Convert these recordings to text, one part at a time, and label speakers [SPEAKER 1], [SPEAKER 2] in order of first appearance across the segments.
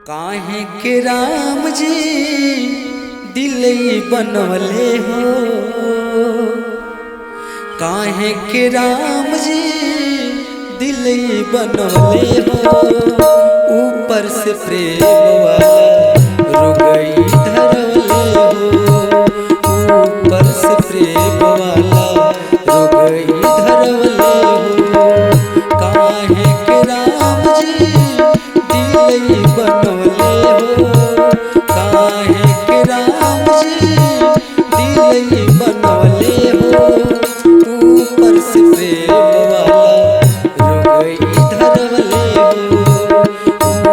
[SPEAKER 1] काहे के राम जी दिलई बनवले हो, काहे के राम जी दिलई बनवले हो। ऊपर से प्रेम वाला रुगई धरवले हो, ऊपर से प्रेम वाला रुगई धरवले हो। काहे के राम जी दिलई बनवले हो, काहे के राम जी दिलई बनवले हो। ऊपर से प्रेम वाला रुगई धरवले हो,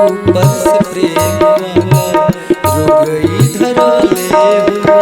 [SPEAKER 1] ऊपर से प्रेम वाला रुगई धरवले हो।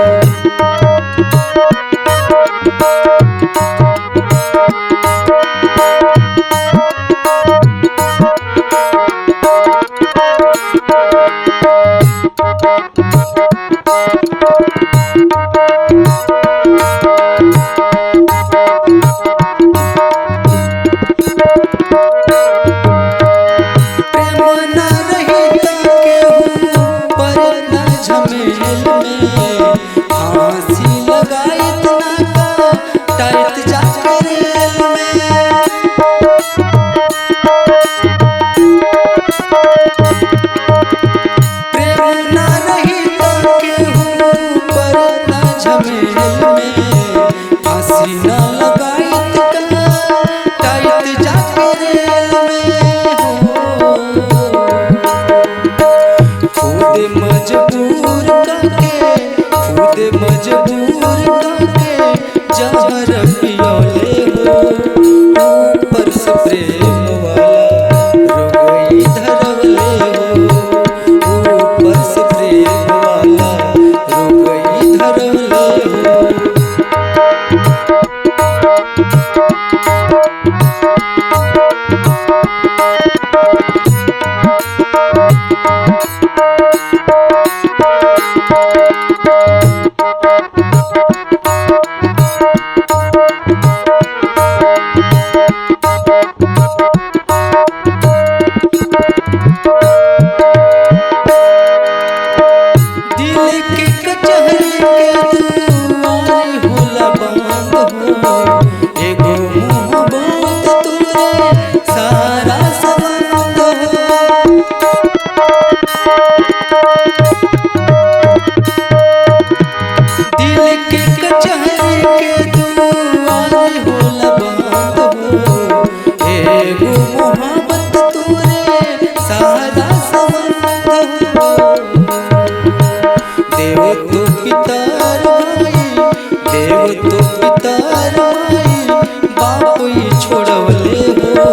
[SPEAKER 1] छोड़वले हो,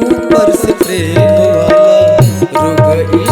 [SPEAKER 1] ऊपर से प्रेम वाला रुगई